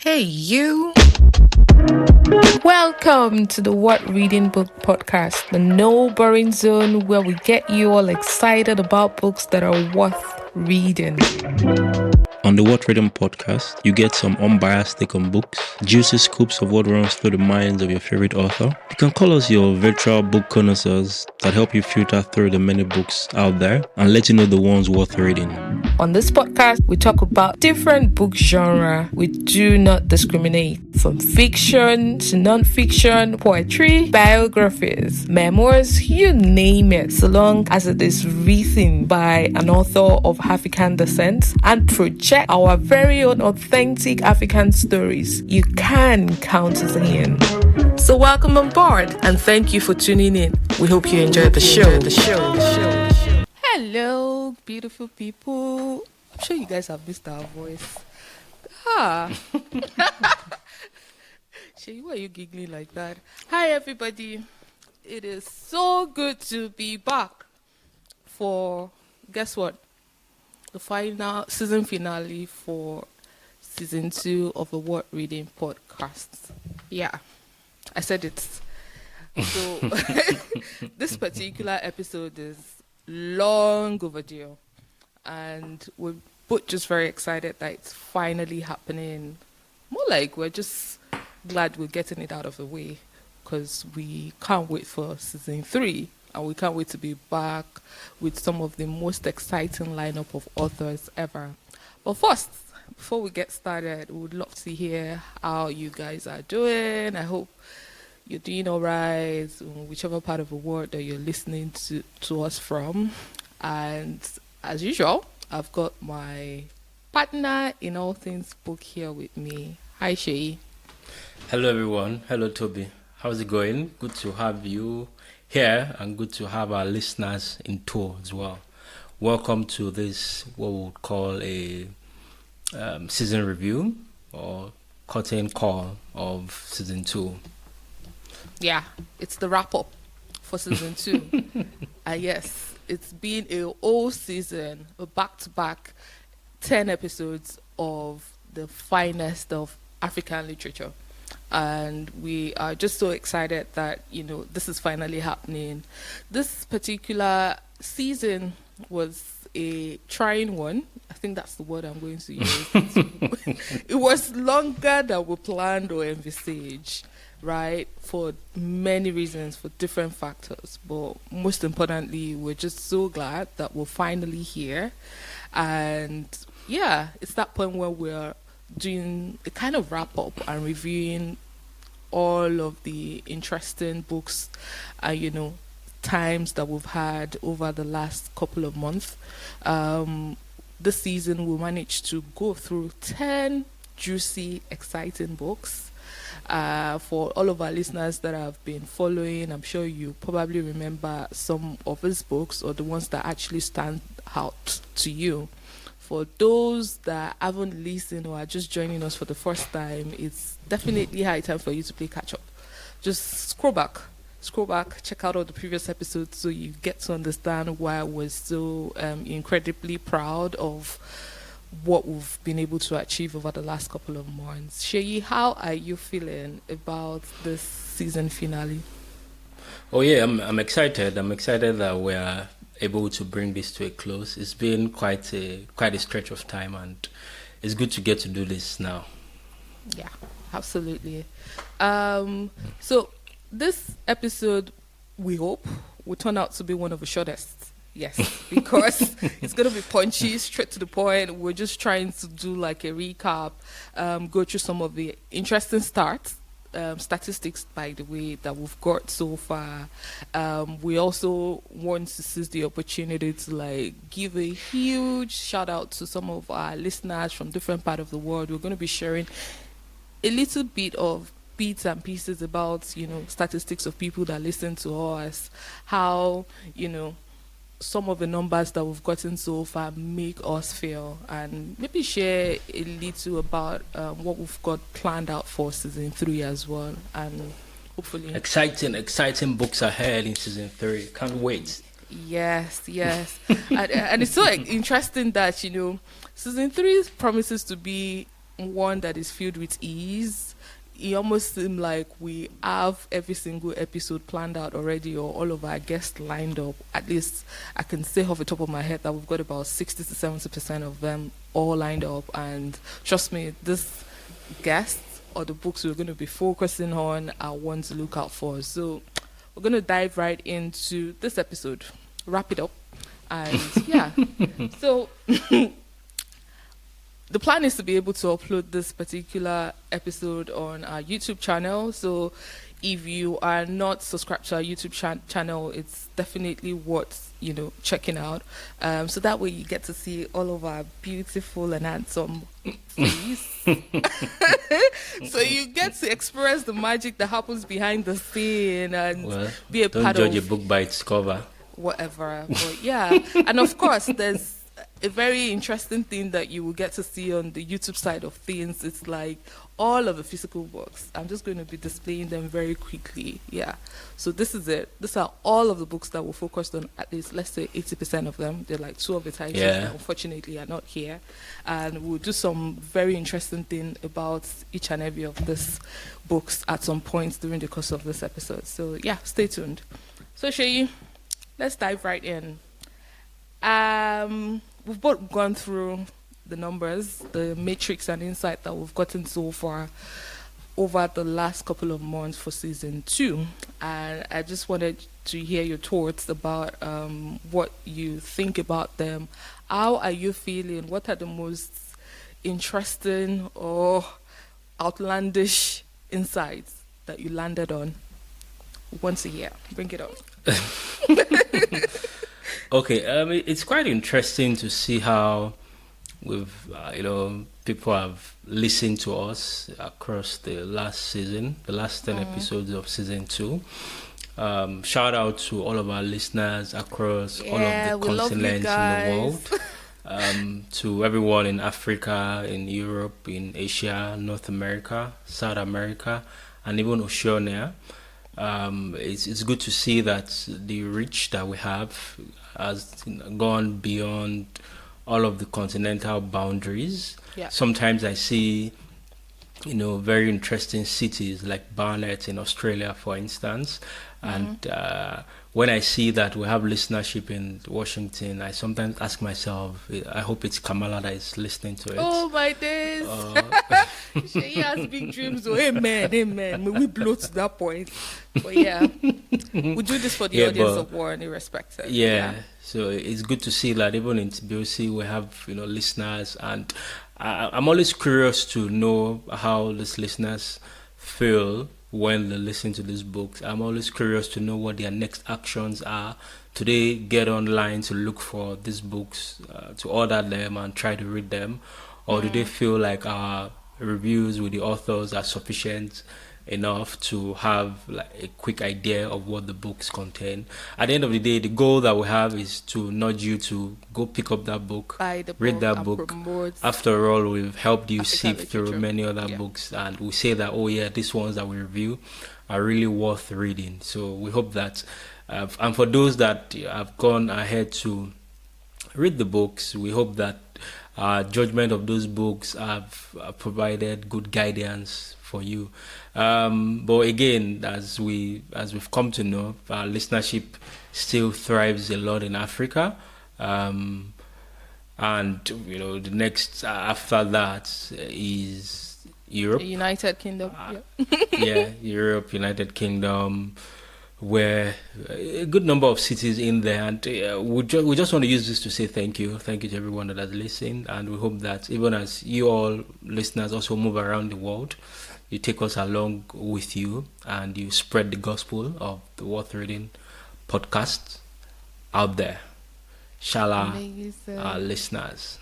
Hey, you. Welcome to the What Reading Book Podcast, the no boring zone where we get you all excited about books that are worth reading. On the What Reading Podcast, you get some unbiased take on books, juicy scoops of what runs through the minds of your favorite author. You can call us your virtual book connoisseurs that help you filter through the many books out there and let you know the ones worth reading. On this podcast, we talk about different book genre. We do not discriminate, from fiction to non-fiction, poetry, biographies, memoirs, you name it, so long as it is written by an author of African descent and project our very own authentic African stories. You can count us in. So welcome on board and thank you for tuning in. We hope you enjoyed the show. Hello, beautiful people. I'm sure you guys have missed our voice. Shay, why are you giggling like that? Hi, everybody. It is so good to be back for, guess what? The final season finale for season 2 of the What Reading Podcast. Yeah, I said it. So, this particular episode is long overdue, and we're both just very excited that it's finally happening. More like we're just glad we're getting it out of the way, because we can't wait for season 3, and we can't wait to be back with some of the most exciting lineup of authors ever. But first, before we get started, we would love to hear how you guys are doing. I hope you're doing all right, whichever part of the world that you're listening to us from. And as usual, I've got my partner in all things book here with me. Hi, Shay. Hello everyone. Hello Toby. How's it going? Good to have you here and good to have our listeners in tow as well. Welcome to this, what we would call a season review or curtain call of season 2. Yeah, it's the wrap up for season 2. And yes, it's been a whole season, a back-to-back 10 episodes of the finest of African literature. And we are just so excited that, this is finally happening. This particular season was a trying one. I think that's the word I'm going to use. It was longer than we planned or envisaged, right? For many reasons, for different factors. But most importantly, we're just so glad that we're finally here. And yeah, it's that point where we're doing a kind of wrap up and reviewing all of the interesting books and times that we've had over the last couple of months. This season we managed to go through 10 juicy, exciting books. For all of our listeners that have been following, I'm sure you probably remember some of his books or the ones that actually stand out to you. For those that haven't listened or are just joining us for the first time, it's definitely high time for you to play catch up. Just scroll back, check out all the previous episodes so you get to understand why we're so incredibly proud of what we've been able to achieve over the last couple of months. Sheyi, how are you feeling about this season finale? Oh yeah, I'm excited. I'm excited that we're able to bring this to a close. It's been quite a stretch of time, and it's good to get to do this now. Yeah, absolutely. So this episode, we hope, will turn out to be one of the shortest. Yes, because it's going to be punchy, straight to the point. We're just trying to do like a recap, go through some of the interesting statistics, by the way, that we've got so far. We also want to seize the opportunity to give a huge shout out to some of our listeners from different parts of the world. We're going to be sharing a little bit of bits and pieces about statistics of people that listen to us, how some of the numbers that we've gotten so far make us feel, and maybe share a little about what we've got planned out for season 3 as well, and hopefully exciting books ahead in season 3. Can't wait. Yes. and it's so interesting that season 3 promises to be one that is filled with ease. It almost seems like we have every single episode planned out already, or all of our guests lined up. At least I can say off the top of my head that we've got about 60 to 70% of them all lined up. And trust me, this guests or the books we're going to be focusing on are ones to look out for. So we're going to dive right into this episode, wrap it up, and yeah. So the plan is to be able to upload this particular episode on our YouTube channel. So if you are not subscribed to our YouTube channel, it's definitely worth, checking out. So that way you get to see all of our beautiful and handsome face. So you get to express the magic that happens behind the scene and be a part of... Don't judge a book by its cover. Whatever. But yeah. And of course, there's a very interesting thing that you will get to see on the YouTube side of things. It's like all of the physical books. I'm just going to be displaying them very quickly. Yeah. So this is it. These are all of the books that we're focused on, at least, let's say 80% of them. They're like 2 of the titles that unfortunately are not here. And we'll do some very interesting thing about each and every of these books at some points during the course of this episode. So yeah, stay tuned. So Sheyi, let's dive right in. We've both gone through the numbers, the matrix and insight that we've gotten so far over the last couple of months for season 2. And I just wanted to hear your thoughts about what you think about them. How are you feeling? What are the most interesting or outlandish insights that you landed on? Once a year. Bring it on. Okay, it's quite interesting to see how people have listened to us across the last season, the last 10 episodes of season 2. Shout out to all of our listeners across all of the continents in the world. To everyone in Africa, in Europe, in Asia, North America, South America, and even Oceania. It's good to see that the reach that we have has gone beyond all of the continental boundaries. Yeah. Sometimes I see, very interesting cities like Barnet in Australia, for instance. And when I see that we have listenership in Washington, I sometimes ask myself, I hope it's Kamala that is listening to it. Oh, my days. She has big dreams. Oh, amen. May we blow to that point. But yeah, we do this for the audience of one, irrespective. Yeah, so it's good to see that even in TBOC we have, listeners. And I'm always curious to know how these listeners feel when they listen to these books. I'm always curious to know what their next actions are. Do they get online to look for these books, to order them and try to read them? Or do they feel like our reviews with the authors are sufficient enough to have like a quick idea of what the books contain? At the end of the day, the goal that we have is to nudge you to go pick up that book, read that book. After all, we've helped you sift through many other books, and we say that, these ones that we review are really worth reading. So we hope that, and for those that have gone ahead to read the books, we hope that judgment of those books have provided good guidance for you. But again, as we've come to know, our listenership still thrives a lot in Africa. And the next after that is Europe. United Kingdom. Europe, United Kingdom, where a good number of cities in there, and we just want to use this to say thank you to everyone that has listened, and we hope that even as you all listeners also move around the world, you take us along with you and you spread the gospel of the Worth Reading podcast out there. Shall our listeners?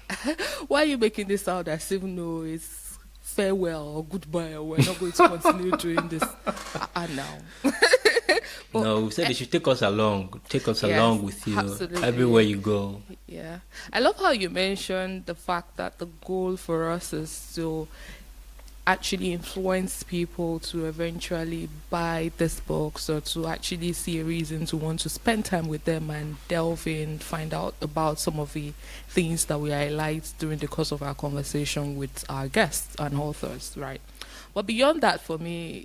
Why are you making this out as if no, it's farewell or goodbye, or we're not going to continue doing this now? No, we said they should take us along with you, absolutely, everywhere you go. Yeah. I love how you mentioned the fact that the goal for us is to actually influence people to eventually buy this books or to actually see a reason to want to spend time with them and delve in, find out about some of the things that we highlight during the course of our conversation with our guests and authors, right? But beyond that, for me,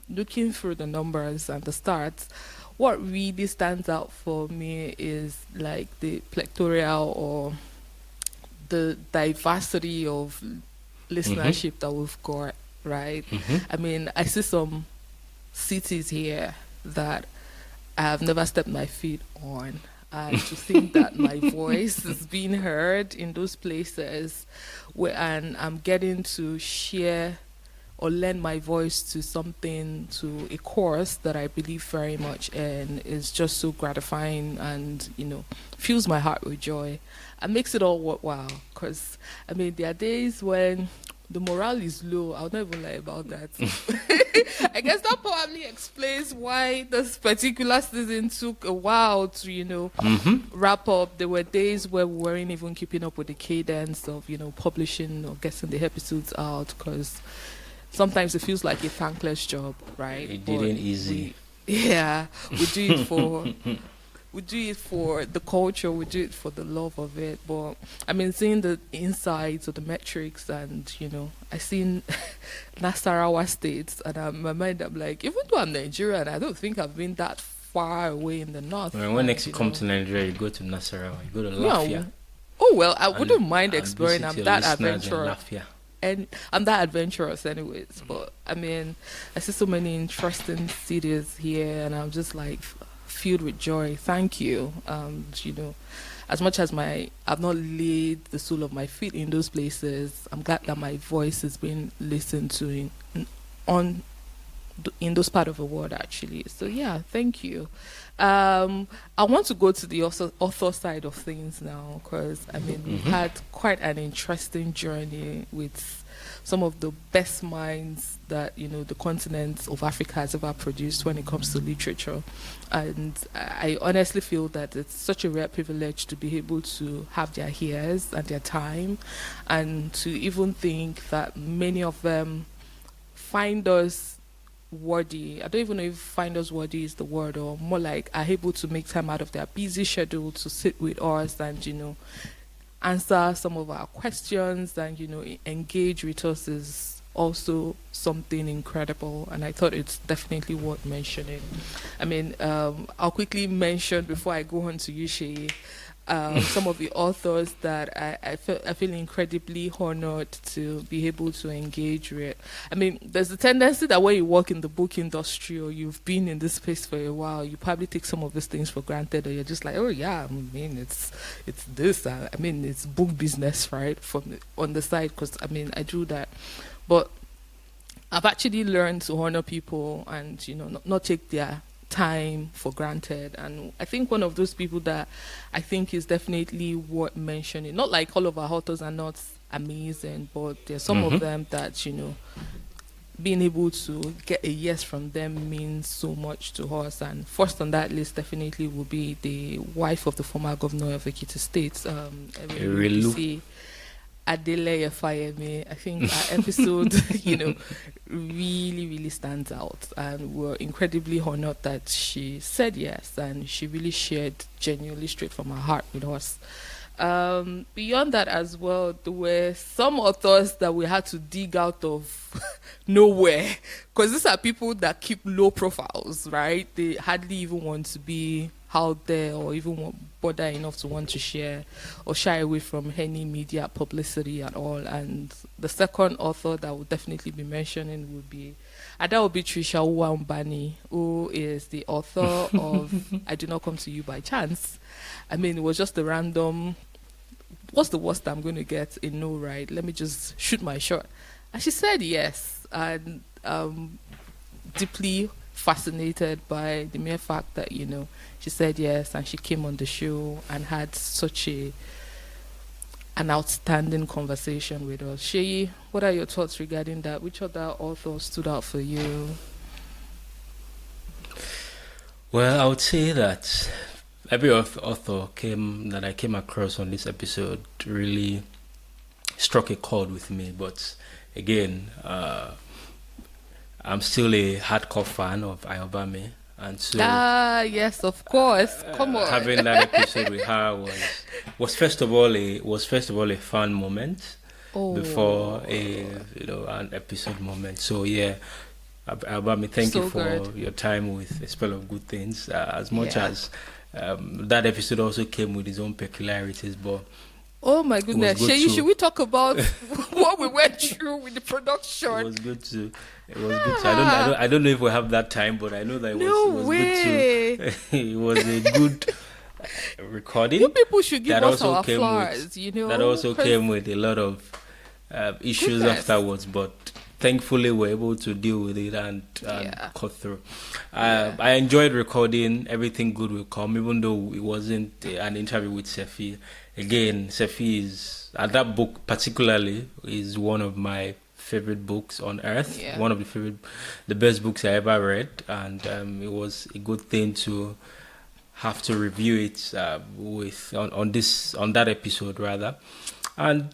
looking through the numbers and the stats, what really stands out for me is like the plectorial or the diversity of listenership that we've got, right? I mean, I see some cities here that I have never stepped my feet on. And to think that my voice is being heard in those places and I'm getting to share or lend my voice to something, to a cause that I believe very much in, is just so gratifying and, fills my heart with joy and makes it all worthwhile. Because, I mean, there are days when the morale is low. I'll not even lie about that. I guess that probably explains why this particular season took a while to, wrap up. There were days where we weren't even keeping up with the cadence of, publishing or getting the episodes out, because sometimes it feels like a thankless job, right? It didn't easy. We do it for we do it for the culture, we do it for the love of it. But I mean, seeing the insights or the metrics, and I seen Nasarawa State, and in my mind I'm like, even though I'm Nigerian, I don't think I've been that far away in the north. When next you come to Nigeria, you go to Nasarawa, you go to Lafia. Oh well, I wouldn't mind exploring. I'm that adventurous. And I'm that adventurous anyways. But I mean, I see so many interesting cities here, and I'm just like filled with joy. Thank you. As much as I've not laid the sole of my feet in those places, I'm glad that my voice is being listened to in those part of the world, actually. So yeah, thank you. I want to go to the author side of things now, because I mean, we've had quite an interesting journey with some of the best minds that the continent of Africa has ever produced when it comes to literature. And I honestly feel that it's such a rare privilege to be able to have their ears and their time, and to even think that many of them find us worthy. I don't even know if find us worthy is the word, or more like are able to make time out of their busy schedule to sit with us and answer some of our questions and engage with us is also something incredible, and I thought it's definitely worth mentioning. I mean, I'll quickly mention before I go on to you, Sheyi, some of the authors that I feel incredibly honored to be able to engage with. I mean, there's a tendency that when you work in the book industry or you've been in this space for a while, you probably take some of these things for granted, or you're just like, oh yeah, I mean, it's this. I mean, it's book business, right? On the side, because I mean, I do that, but I've actually learned to honor people and not take their time for granted. And I think one of those people that I think is definitely worth mentioning, not like all of our authors are not amazing, but there's some of them that being able to get a yes from them means so much to us. And first on that list definitely will be the wife of the former governor of Ekiti State, Erelu Adeleye Fayemi. I think our episode, really, really stands out. And we're incredibly honored that she said yes, and she really shared genuinely straight from her heart with us. Beyond that as well, there were some authors that we had to dig out of nowhere, because these are people that keep low profiles, right? They hardly even want to be out there or even bother enough to want to share or shy away from any media publicity at all. And the second author that would definitely be mentioning would be Trisha Uwambani, who is the author of I Do Not Come to You by Chance. I mean, it was just a random, what's the worst I'm going to get? A no, right? Let me just shoot my shot. And she said yes, and deeply fascinated by the mere fact that she said yes, and she came on the show and had such an outstanding conversation with us. Sheyi, what are your thoughts regarding that? Which other authors stood out for you? Well, I would say that every author that I came across on this episode really struck a chord with me, but again, I'm still a hardcore fan of Ayobami, and so Yes, of course. Come on. having that episode with her was first of all a fun moment before an episode moment. So yeah, Ayobami, thank So you for good. your time with A Spell of Good Things. As much Yeah. as that episode also came with its own peculiarities, but Oh my goodness. good Shayi, to- should we talk about what we went through with the it production? was good to. It was good to. I don't know if we have that time, but I know that No it was way. good to. It was a good recording. You people should give That us also our came flowers, with you know. that also 'cause- came with a lot of issues Goodness. afterwards, but thankfully we're able to deal with it and Yeah. cut through. Yeah. I enjoyed recording. Everything good will come, even though it wasn't an interview with Sefi. Again, Sefi is that book particularly is one of my favorite books on earth. Yeah. One of the best books I ever read, and it was a good thing to have to review it on that episode rather. And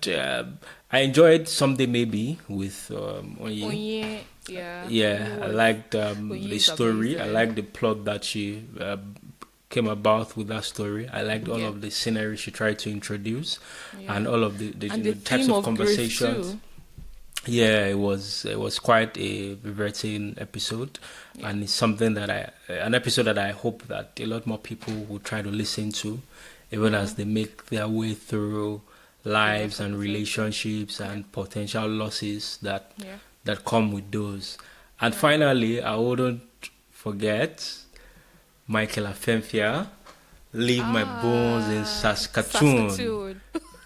I enjoyed Someday Maybe with Onyi. Onye, yeah. Yeah, Onye I was- liked Onye the is story. I amazing. liked the plot that she came about with that story. I liked all Yeah. of the scenery she tried to introduce, Yeah. and all of the And you the know, types theme of grief conversations. too. Yeah, it was quite a riveting episode, Yeah. and it's something that an episode that I hope that a lot more people will try to listen to, even as they make their way through lives and relationships and potential losses Yeah. that come with those. And finally, I wouldn't forget Michael Afemfia, Leave My Bones in Saskatoon. Saskatoon.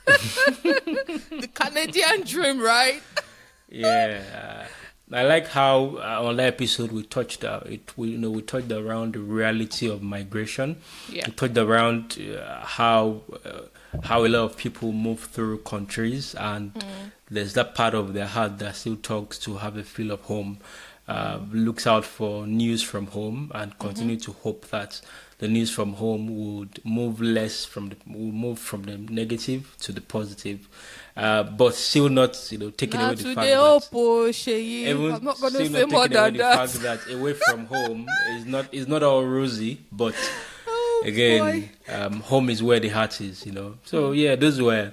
The Canadian dream, right? Yeah, I like how on that episode we touched we touched around the reality of migration. Yeah. We touched around how a lot of people move through countries, and there's that part of their heart that still talks to have a feel of home, looks out for news from home, and continue to hope that the news from home would move from the negative to the positive, but still not taking away the fact Today, that Shayi. even I'm not going still to not say more taking away than the that. fact that away from home is not all rosy, but Oh, again, boy. home is where the heart is. So yeah, those were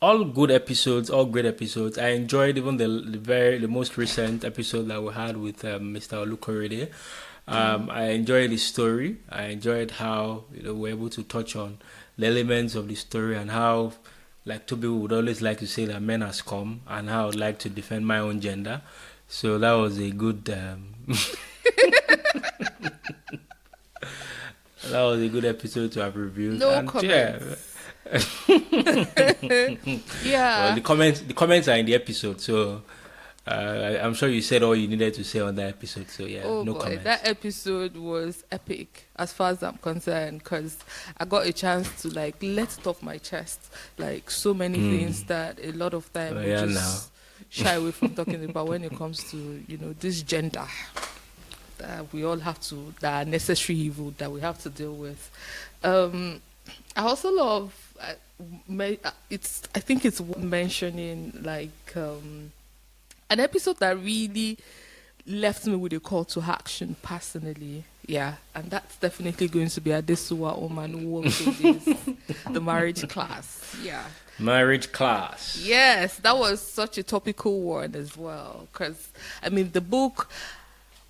all good episodes, all great episodes. I enjoyed even the most recent episode that we had with Mr. Olukorede. I enjoyed his story. I enjoyed how we're able to touch on the elements of the story, and how, like Toby would always like to say, that men are scum, and how I'd like to defend my own gender. So that was a good that was a good episode to have reviewed. No and comments. Yeah. Well, the comments are in the episode, so I'm sure you said all you needed to say on that episode. So yeah, Oh no boy, comments. that episode was epic as far as I'm concerned, because I got a chance to let it off my chest, like so many things that a lot of time Oh, we yeah, just shy away from talking about when it comes to this gender that we all have to, that are necessary evil that we have to deal with. I also love I think it's worth mentioning an episode that really left me with a call to action personally. Yeah, and that's definitely going to be Adesuwa Oman, who also is the marriage class. Yeah. Marriage class. Yes, that was such a topical one as well. Because, the book,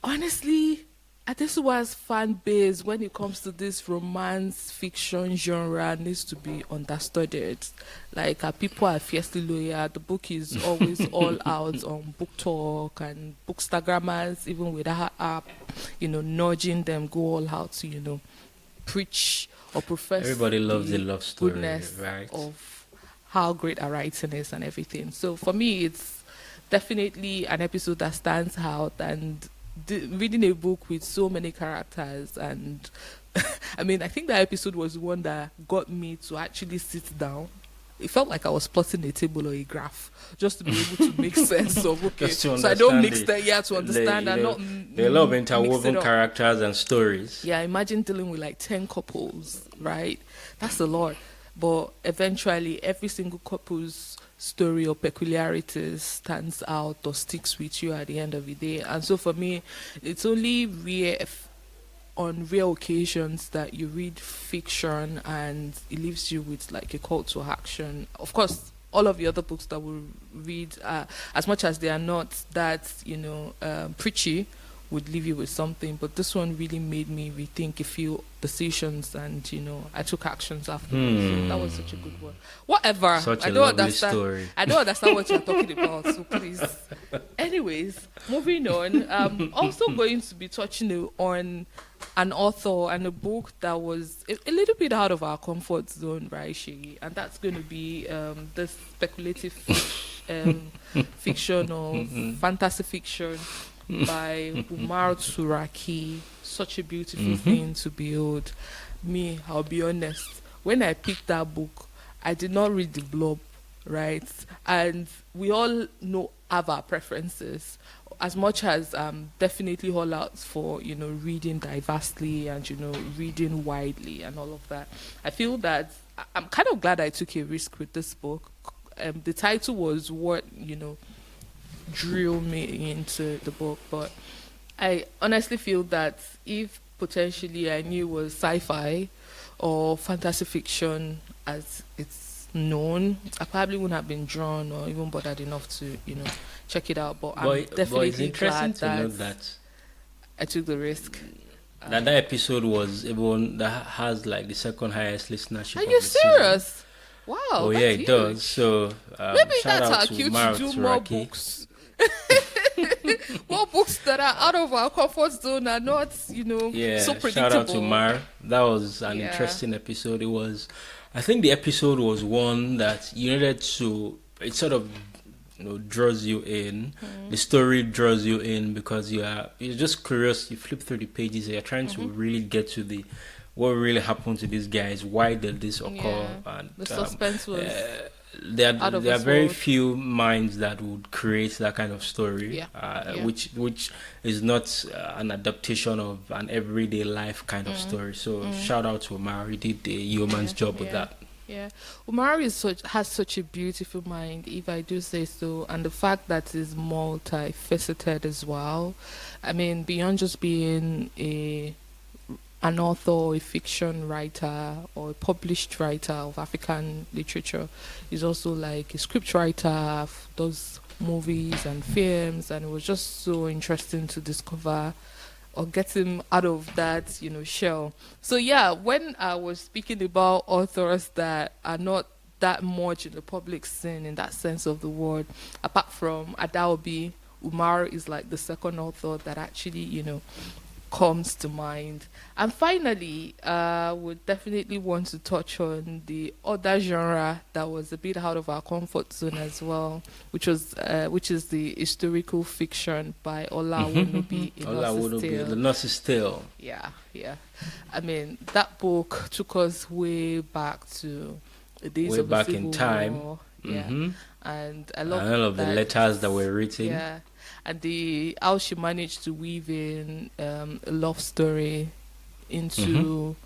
honestly, Adesuwa's fan base, when it comes to this romance fiction genre, needs to be understudied. People are fiercely loyal. The book is always all out on Book Talk and Bookstagrammers, even with our app, nudging them, go all out to, preach or profess. Everybody loves the a love story, goodness right? of how great our writing is and everything. So for me, it's definitely an episode that stands out, and reading a book with so many characters, and I think that episode was one that got me to actually sit down. It felt like I was plotting a table or a graph, just to be able to make sense of Just to so I don't mix understand that. To understand and not there are a lot of mix it interwoven up. characters and stories. Yeah, imagine dealing with 10 couples, right? That's a lot. but eventually every single couple's story or peculiarities stands out or sticks with you at the end of the day. And so for me, it's only on rare occasions that you read fiction and it leaves you with like a call to action. Of course, all of the other books that we read, as much as they are not that, preachy, would leave you with something. But this one really made me rethink a few decisions, and I took actions afterwards. So that was such a good one. Whatever. Such I a don't lovely understand. story. I don't understand what you're talking about. So please. Anyways, moving on. Also going to be touching on an author and a book that was a little bit out of our comfort zone, right, Shiggy? And that's going to be this speculative fiction or fantasy fiction by Umar Turaki. Such a beautiful thing to behold. Me, I'll be honest, when I picked that book, I did not read the blurb, right? And we all have our preferences. As much as definitely all out for reading diversely and reading widely and all of that, I feel that I'm kind of glad I took a risk with this book. The title was what drew me into the book, but I honestly feel that if potentially I knew it was sci-fi or fantasy fiction as it's known, I probably wouldn't have been drawn or even bothered enough to check it out. But I'm definitely it's interesting glad to know that that I took the risk. that episode was one that has like the second highest listenership. Are of you the season. serious? Wow. Oh yeah, that's it huge. does. So Maybe shout that's out our to cue Umar to do more Turaki. books. More books that are out of our comfort zone are not, so predictable. Shout out to Mar. That was an interesting episode. It was, I think the episode was one that you needed to, it sort of draws you in. The story draws you in because you're just curious. You flip through the pages and you're trying to really get to what really happened to these guys. Why did this occur? And the suspense was there out of are this very world. few minds that would create that kind of story, which is not an adaptation of an everyday life kind of story. So shout out to Omar. He did the yeoman's job with that. Yeah, Umar has such a beautiful mind, if I do say so, and the fact that he's multifaceted as well. I mean, beyond just being an author, a fiction writer, or a published writer of African literature, he's also like a script writer, does movies and films, and it was just so interesting to discover or get him out of that, shell. So yeah, when I was speaking about authors that are not that much in the public scene in that sense of the word, apart from Adaobi, Umar is like the second author that actually, comes to mind. And finally, would definitely want to touch on the other genre that was a bit out of our comfort zone as well, which is the historical fiction by Ola Wonobi, The Nurse's Tale. Yeah. I mean, that book took us way back to the days of the Civil in time. War. Yeah, and I love all of the letters that were written. Yeah, and how she managed to weave in a love story into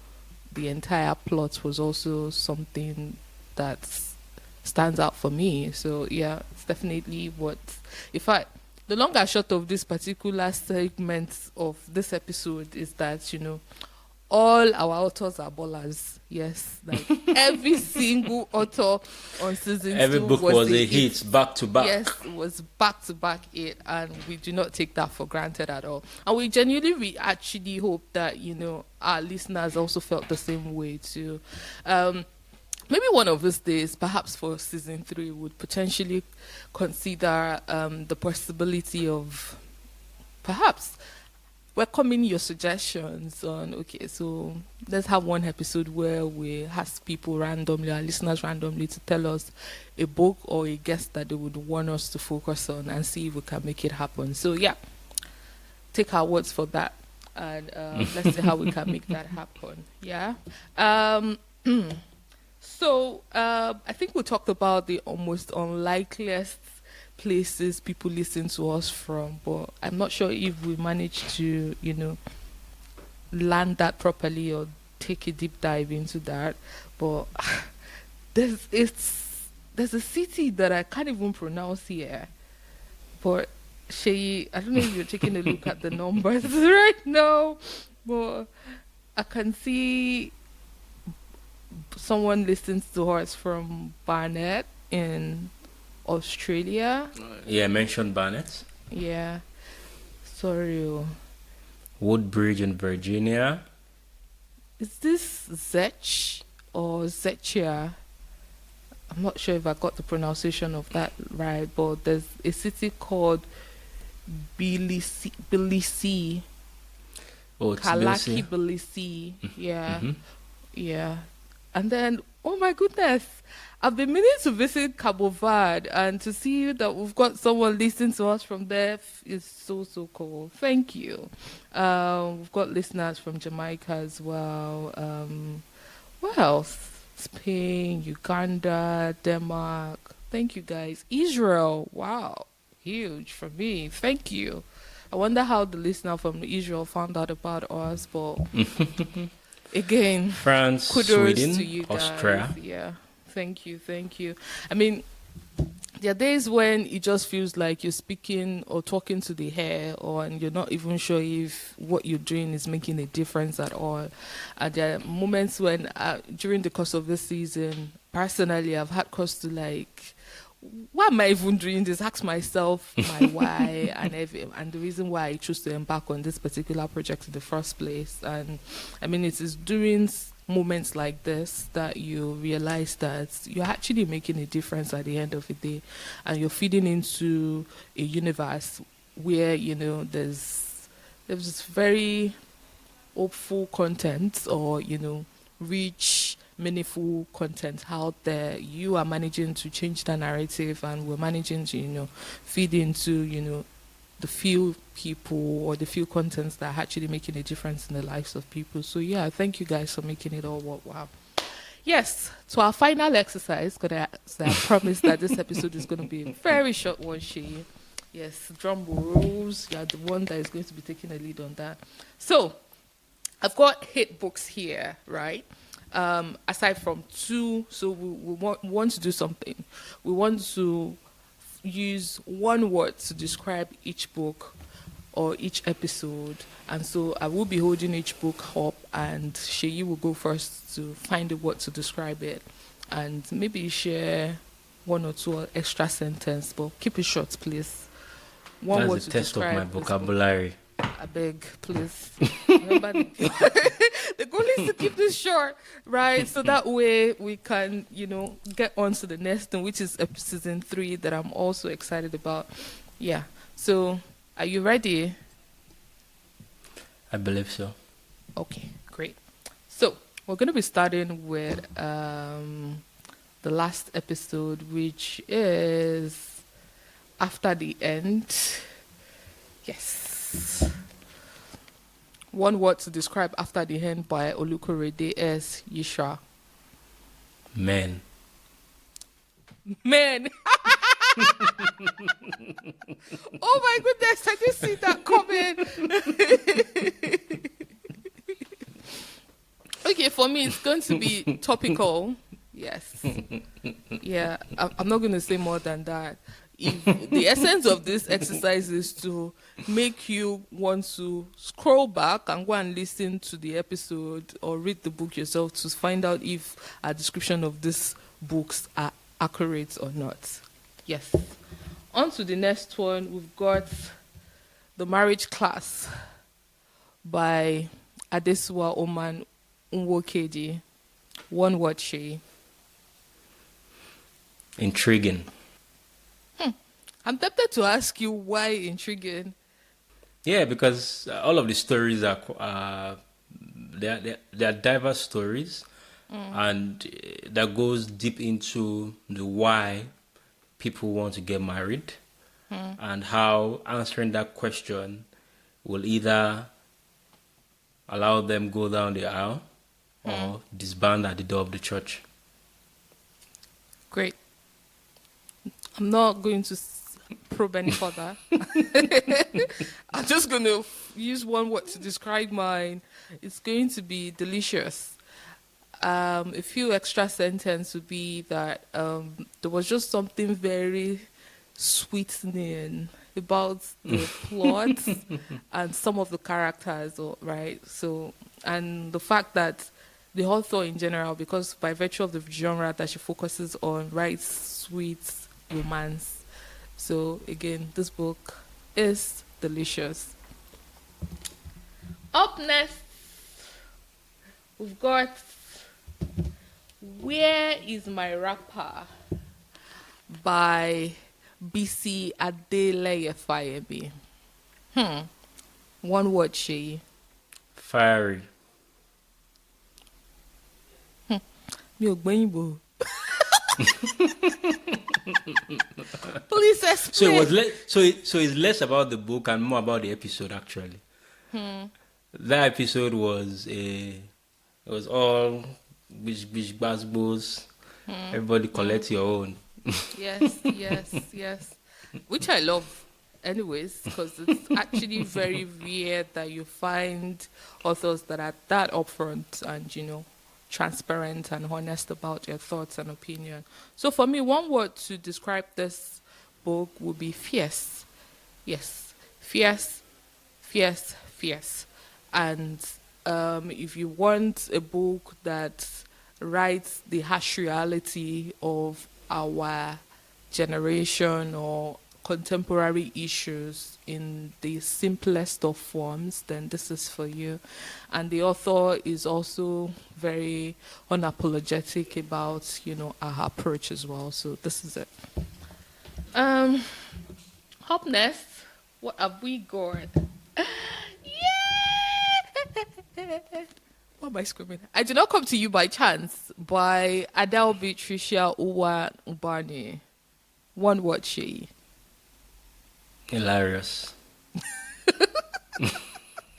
the entire plot was also something that stands out for me. So yeah, it's definitely the long and short of this particular segment of this episode is that all our authors are ballers. Yes, like every single author on season 2 every book was a hit back to back. Yes, it was back to back hit, and we do not take that for granted at all. And we genuinely actually hope that our listeners also felt the same way too. Maybe one of these days, perhaps for season 3, would potentially consider the possibility of perhaps welcoming your suggestions on, okay, so let's have one episode where we ask people randomly, our listeners randomly, to tell us a book or a guest that they would want us to focus on and see if we can make it happen. So yeah, take our words for that, and let's see how we can make that happen. Yeah. So I think we talked about the almost unlikeliest places people listen to us from, but I'm not sure if we managed to land that properly or take a deep dive into that. But there's a city that I can't even pronounce here, but Shay, I don't know if you're taking a look at the numbers right now, but I can see someone listens to us from Barnet in Australia. Yeah, mention Barnet. Yeah, sorry. Woodbridge in Virginia. Is this Zech or Zechia? I'm not sure if I got the pronunciation of that right, but there's a city called Tbilisi, Oh, Kalaki Tbilisi. Tbilisi. Yeah, Mm-hmm. yeah. And then, oh my goodness, I've been meaning to visit Cabo Verde, and to see that we've got someone listening to us from there is so cool. Thank you. We've got listeners from Jamaica as well. What else? Spain, Uganda, Denmark. Thank you guys. Israel. Wow. Huge for me. Thank you. I wonder how the listener from Israel found out about us, but again, France, kudos Sweden, to you guys. Austria. Yeah. Thank you. Thank you. I mean, there are days when it just feels like you're speaking or talking to the hair, and you're not even sure if what you're doing is making a difference at all. And there are moments when, during the course of this season, personally, I've had cause to like, why am I even doing this? Ask myself my why and the reason why I chose to embark on this particular project in the first place. And I mean, it is during moments like this that you realize that you're actually making a difference at the end of the day, and you're feeding into a universe where, you know, there's very hopeful content, or, you know, rich, meaningful content out there. You are managing to change the narrative, and we're managing to, you know, feed into, you know, the few people or the few contents that are actually making a difference in the lives of people. So yeah, thank you guys for making it all worthwhile. Yes, to our final exercise, because I promised that this episode is going to be a very short one, Shay. Yes, drum rolls. You're the one that is going to be taking a lead on that. So, I've got 8 books here, right? Aside from 2, so we want to do something. We want to use one word to describe each book or each episode, and so I will be holding each book up, and Sheyi will go first to find a word to describe it, and maybe share 1 or 2 extra sentence, but keep it short, please. One word That's to a test of describe my this book. vocabulary. I beg, please. Remember, the goal is to keep this short, right? So that way we can, you know, get on to the next thing, which is season 3 that I'm also excited about. Yeah. So, are you ready? I believe so. Okay, great. So, we're going to be starting with the last episode, which is After the End. Yes. One word to describe After the End by Olukorede S. Yishra. Men. Men. Oh my goodness, I just see that coming. Okay, for me, it's going to be topical. Yes. Yeah, I'm not going to say more than that. If the essence of this exercise is to make you want to scroll back and go and listen to the episode or read the book yourself to find out if a description of these books are accurate or not. Yes. On to the next one, we've got The Marriage Class by Adesuwa Oman Nwokeji. One word, Shay. Intriguing. I'm tempted to ask you why intriguing. Yeah, because all of the stories are they are diverse stories, and that goes deep into the why people want to get married, and how answering that question will either allow them go down the aisle or disband at the door of the church. Great. I'm not going to probe any further. I'm just going to use one word to describe mine. It's going to be delicious. A few extra sentences would be that there was just something very sweetening about the plot and some of the characters, right? So, and the fact that the author in general, because by virtue of the genre that she focuses on, writes sweet romance. So, again, this book is delicious. Up next, we've got Where is My Rapper by BC Adeleye Fayemi. One word, Shay. Fiery. Mi ò gbẹ́yìnbó. Please explain. So it was so it's less about the book and more about the episode actually. That episode was it was all bish basbos. Everybody collect your own. Yes. Which I love, anyways, because it's actually very rare that you find authors that are that upfront and, transparent and honest about their thoughts and opinion. So for me, one word to describe this book would be fierce. Yes, fierce. And if you want a book that writes the harsh reality of our generation or contemporary issues in the simplest of forms, then this is for you. And the author is also very unapologetic about, her approach as well. So this is it. Up next, what have we got? Yeah! Why am I screaming? I Did Not Come to You by Chance by Adelby Tricia Uwa Ubani. One word, Shay. Hilarious.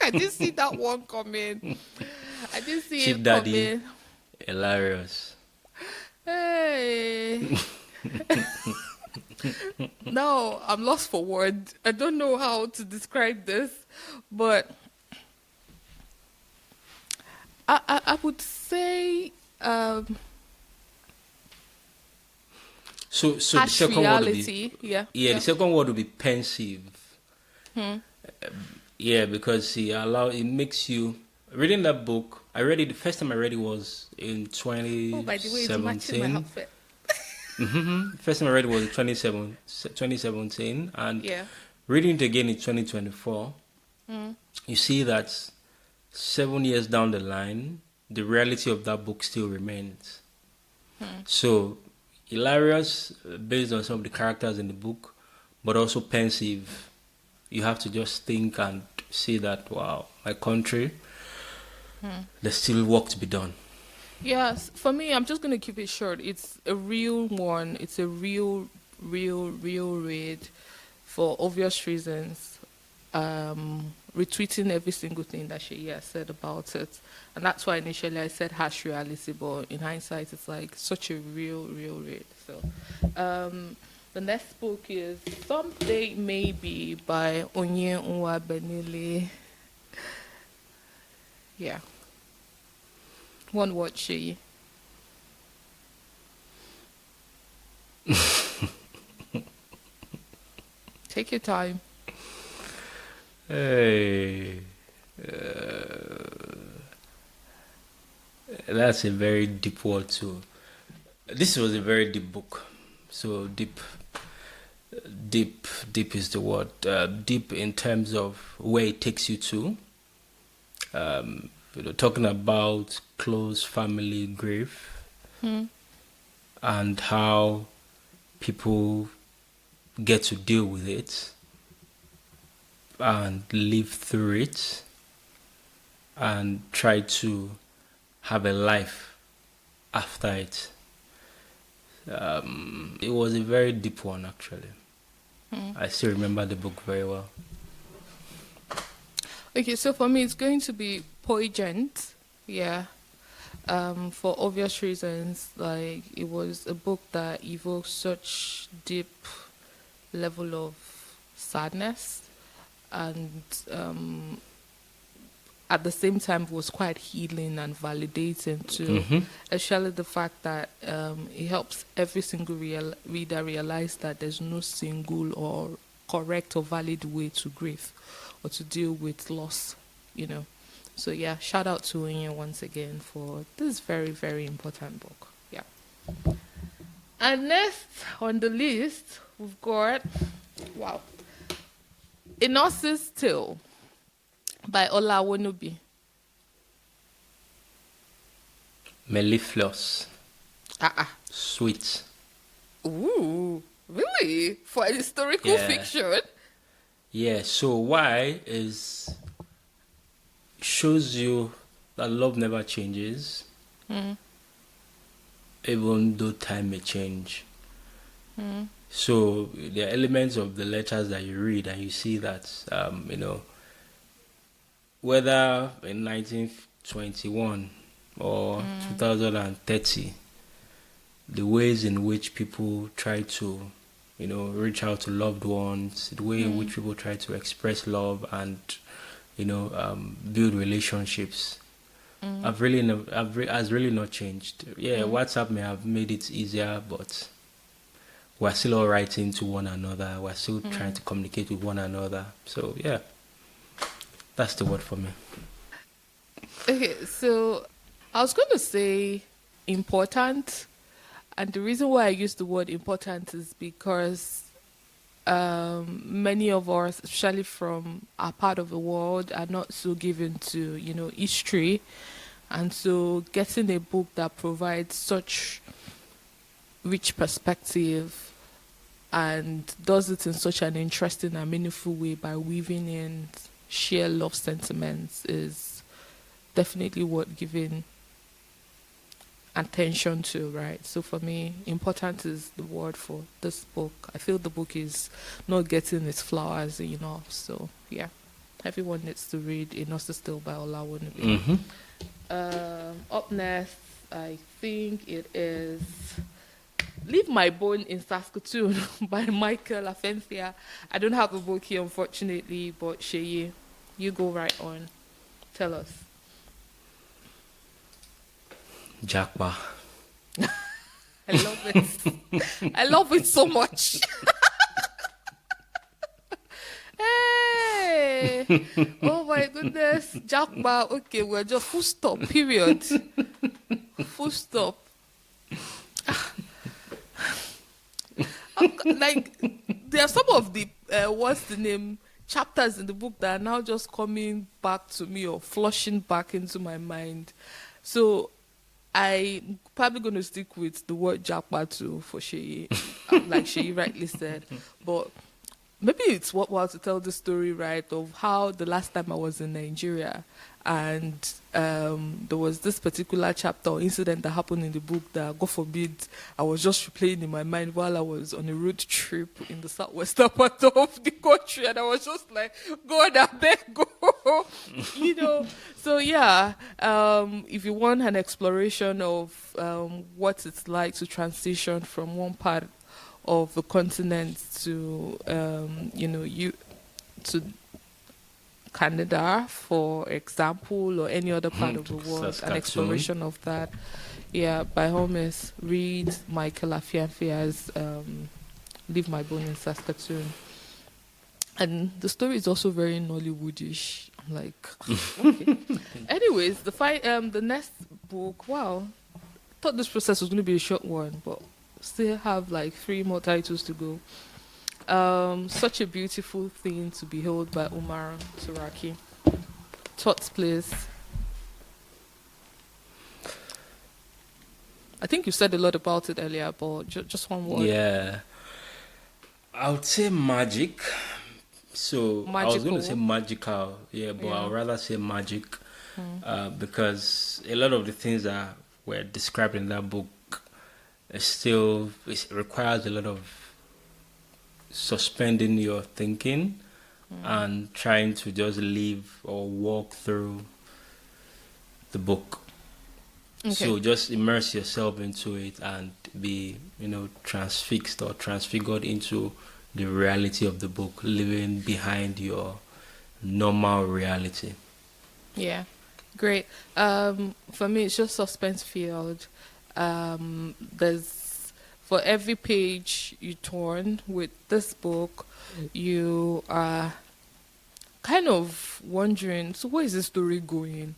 I didn't see that one coming. I didn't see Chief it Daddy. coming. Hilarious. Hey. No, I'm lost for words. I don't know how to describe this, but I would say So the harsh second reality. word would be Yeah. the second word would be pensive. Because it makes you reading that book. I read it the first time I read it was in 2017. Oh, by the way, it's matching my outfit. First time I read it was in 2017, and Yeah. reading it again in 2024, you see that 7 years down the line, the reality of that book still remains. So, hilarious based on some of the characters in the book, but also pensive. You have to just think and see that, wow, my country, there's still work to be done. Yes, for me, I'm just going to keep it short. It's a real one. It's a real read for obvious reasons. Retweeting every single thing that she said about it. And that's why initially I said harsh reality, but in hindsight, it's like such a real read. So, the next book is Someday Maybe by Onye Nwabenile. Yeah. One word, she. Take your time. Hey, that's a very deep word too. This was a very deep book. So deep is the word. Deep in terms of where it takes you to. Talking about close family grief and how people get to deal with it and live through it and try to have a life after it. It was a very deep one, actually. I still remember the book very well. Okay, so for me, it's going to be Poignant. Yeah. For obvious reasons, like it was a book that evoked such deep level of sadness and at the same time was quite healing and validating too. Especially the fact that it helps every single reader realize that there's no single or correct or valid way to grieve or to deal with loss, So yeah, shout out to Onye once again for this very, very important book. Yeah. And next on the list, we've got, wow, A Nurse's Tale by Ola Wonobi. Mellifluous. Sweet. Ooh, really? For a historical fiction? Yeah, so why is shows you that love never changes, even though time may change. So there are elements of the letters that you read and you see that, whether in 1921 or 2030, the ways in which people try to, reach out to loved ones, the way in which people try to express love and, build relationships, has really not changed. Yeah, WhatsApp may have made it easier, but we're still all writing to one another. We're still trying to communicate with one another. So yeah, that's the word for me. Okay, so I was going to say important. And the reason why I use the word important is because many of us, especially from our part of the world, are not so given to, history. And so getting a book that provides such rich perspective and does it in such an interesting and meaningful way by weaving in sheer love sentiments is definitely worth giving attention to, right? So for me, important is the word for this book. I feel the book is not getting its flowers enough. So yeah, everyone needs to read A Nurse's Tale by Ola Wonobi. Up next, I think it is Leave My Bone in Saskatoon by Michael Afenfia. I don't have a book here, unfortunately, but Sheyi, you go right on. Tell us. Jakpa. I love it. I love it so much. Hey! Oh my goodness. Jakpa. Okay, we're just full stop, period. Full stop. Like, there are some of the, chapters in the book that are now just coming back to me or flushing back into my mind. So, I'm probably going to stick with the word Jakpa too for Sheyi, like Sheyi rightly said. But maybe it's worthwhile to tell the story, right, of how the last time I was in Nigeria and there was this particular chapter or incident that happened in the book that, God forbid, I was just replaying in my mind while I was on a road trip in the southwestern part of the country, and I was just like, God, I beg, go. So yeah, if you want an exploration of what it's like to transition from one part of the continent to to Canada, for example, or any other part of the world, an exploration of that. Yeah, by all means, read Michael Afenfia's Leave My Bone in Saskatoon. And the story is also very Nollywoodish. I'm like, okay. Anyways, the next book, wow, I thought this process was going to be a short one, but still have like 3 more titles to go. Such a Beautiful Thing to Behold by Umar Turaki. Thoughts, please. I think you said a lot about it earlier, but just one word. Yeah, I would say magic. So magical. I was going to say magical, but I'd rather say magic because a lot of the things that were described in that book it requires a lot of suspending your thinking and trying to just live or walk through the book. Okay. So just immerse yourself into it and be, transfixed or transfigured into the reality of the book, living behind your normal reality. Yeah, great. For me, it's just suspense filled. There's for every page you turn with this book, you are kind of wondering, so where is the story going?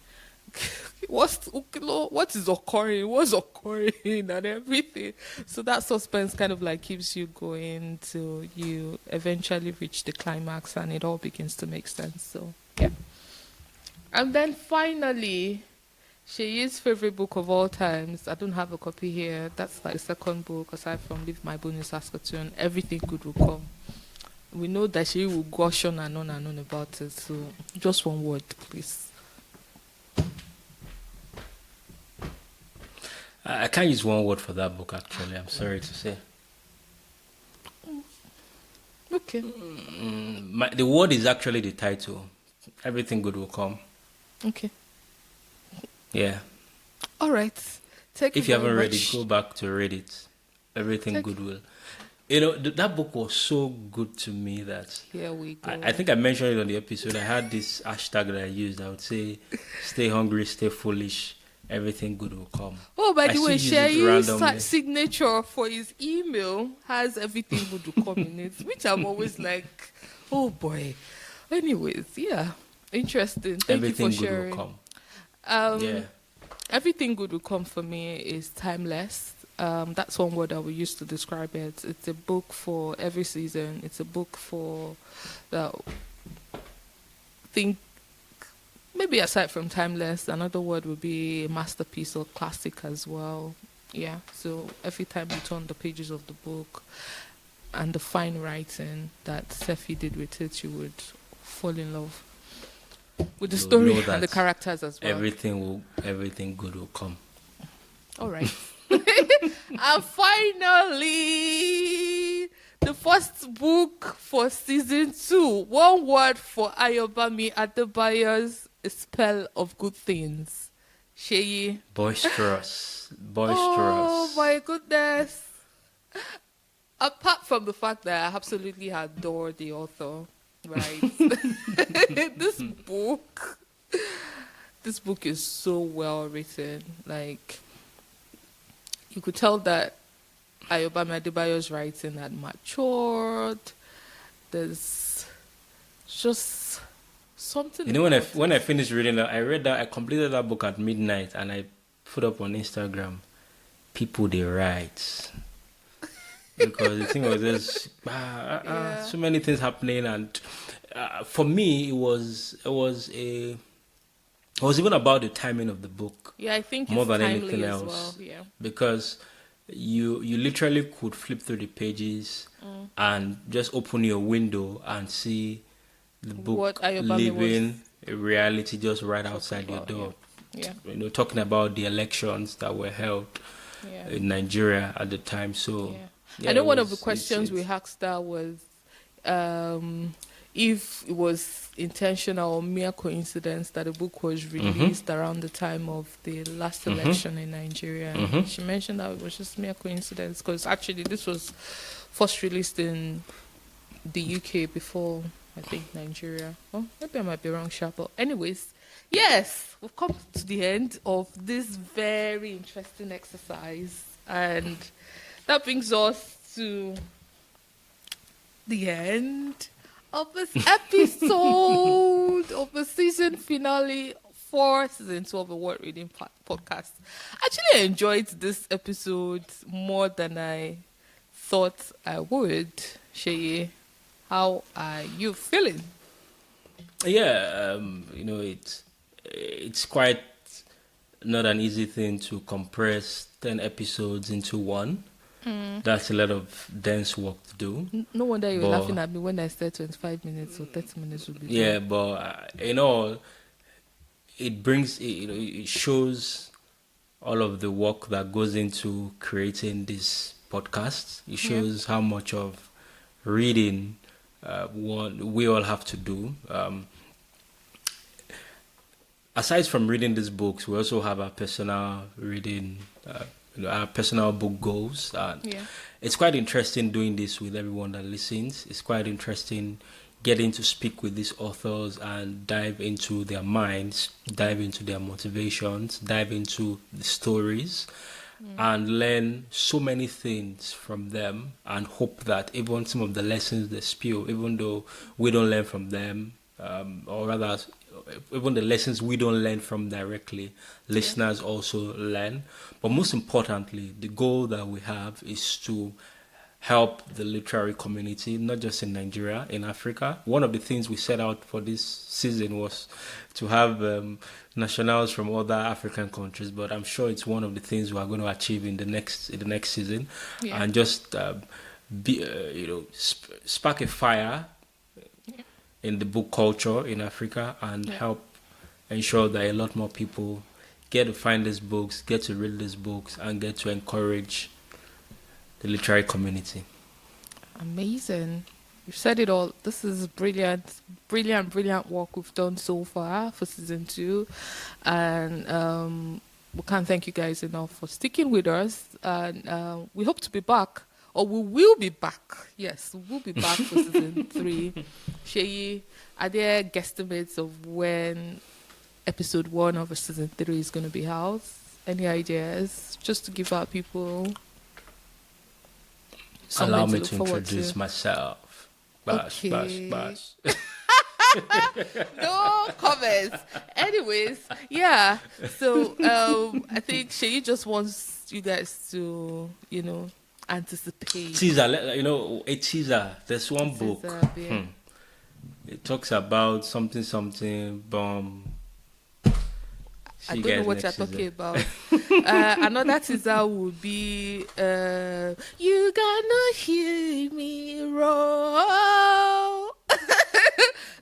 What is occurring? What's occurring and everything? So that suspense kind of like keeps you going till you eventually reach the climax and it all begins to make sense. So yeah. And then finally, Sheyi's favorite book of all times. I don't have a copy here. That's like the second book aside from Leave My Bone in Saskatoon. Everything Good Will Come. We know that she will gush on and on about it. So just one word, please. I can't use one word for that book, actually. I'm sorry to say. Okay. The word is actually the title. Everything Good Will Come. Okay. Yeah. All right. If you haven't read it, go back to read it. Everything Good Will. You know, that book was so good to me that here we go. I think I mentioned it on the episode. I had this hashtag that I used. I would say, stay hungry, stay foolish, everything good will come. Oh, by the way, Sheyi's signature for his email has everything good will come in it, which I'm always like, oh boy. Anyways, yeah. Interesting. Thank you for sharing. Everything good will come. Yeah. Everything good will come for me is timeless. That's one word I will use to describe it. It's a book for every season. It's a book for the think. Maybe aside from timeless, another word would be a masterpiece or classic as well. Yeah. So every time you turn the pages of the book and the fine writing that Sefi did with it, you would fall in love with the story and the characters as well. Everything good will come. All right. And finally, the first book for season 2. One word for Ayobami Adebayo's A Spell of Good Things. Sheyi. Boisterous. Oh my goodness. Apart from the fact that I absolutely adore the author, right? This book is so well written. Like, you could tell that Ayobami Adebayo's writing had matured. There's just something. You know, when I finished reading that, I completed that book at midnight, and I put up on Instagram, people they write. Because the thing was just so many things happening, and for me it was even about the timing of the book. Yeah, I think more it's than timely anything as else. well. Yeah, because you literally could flip through the pages and just open your window and see the book living a reality just right outside your door. Yeah. You know, talking about the elections that were held in Nigeria at the time. So. Yeah. I know one of the questions we asked that was if it was intentional or mere coincidence that the book was released around the time of the last election in Nigeria. And she mentioned that it was just mere coincidence because actually this was first released in the UK before, I think, Nigeria. Oh, maybe I might be wrong, sharp. But anyways, yes, we've come to the end of this very interesting exercise. And that brings us to the end of this episode of the season finale for season 2 of the Word Reading Podcast. I actually enjoyed this episode more than I thought I would. Sheyi, how are you feeling? Yeah, you know, it's quite not an easy thing to compress 10 episodes into one. That's a lot of dense work to do. No wonder you were laughing at me when I said 25 minutes or 30 minutes would be done. Yeah, but in all, it shows all of the work that goes into creating this podcast. It shows how much of reading we all have to do. Aside from reading these books, we also have our personal reading, our personal book goals. It's quite interesting doing this with everyone that listens. It's quite interesting getting to speak with these authors and dive into their minds, dive into their motivations, dive into the stories, and learn so many things from them, and hope that even some of the lessons they spew, even though we don't learn from them, or rather, even the lessons we don't learn from directly, listeners also learn. But most importantly, the goal that we have is to help the literary community, not just in Nigeria, in Africa. One of the things we set out for this season was to have nationals from other African countries, but I'm sure it's one of the things we are going to achieve in the next season, and just spark a fire in the book culture in Africa, and help ensure that a lot more people get to find these books, get to read these books, and get to encourage the literary community. Amazing. You've said it all. This is brilliant work we've done so far for season 2. And we can't thank you guys enough for sticking with us. And we hope to be back, or we will be back. Yes, we'll be back for season 3. Sheyi, are there guesstimates of when episode 1 of season 3 is going to be housed? Any ideas? Just to give our people allow me to introduce myself. Bash. No comments. Anyways, yeah. So I think Sheyi just wants you guys to, anticipate. Teaser, a teaser. There's one book. It talks about something bomb. I don't know what you're talking about. Another teaser would be You Gonna Hear Me Roar.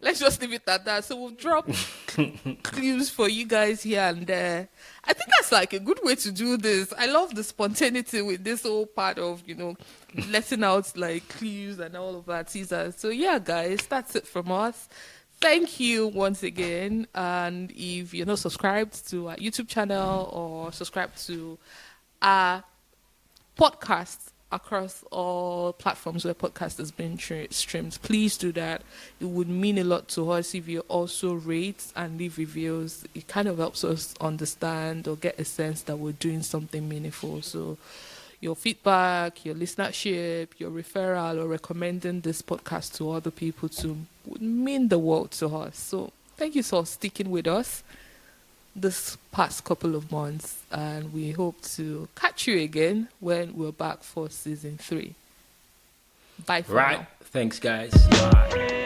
Let's just leave it at that. So we'll drop clues for you guys here and there. I think that's like a good way to do this. I love the spontaneity with this whole part of, letting out like clues and all of that teasers. So yeah, guys, that's it from us. Thank you once again. And if you're not subscribed to our YouTube channel or subscribed to our podcast across all platforms where podcast has been streamed, please do that. It would mean a lot to us if you also rate and leave reviews. It kind of helps us understand or get a sense that we're doing something meaningful. So your feedback, your listenership, your referral, or recommending this podcast to other people too would mean the world to us. So thank you for sticking with us this past couple of months, and we hope to catch you again when we're back for season 3. Bye for now. Thanks, guys. Bye.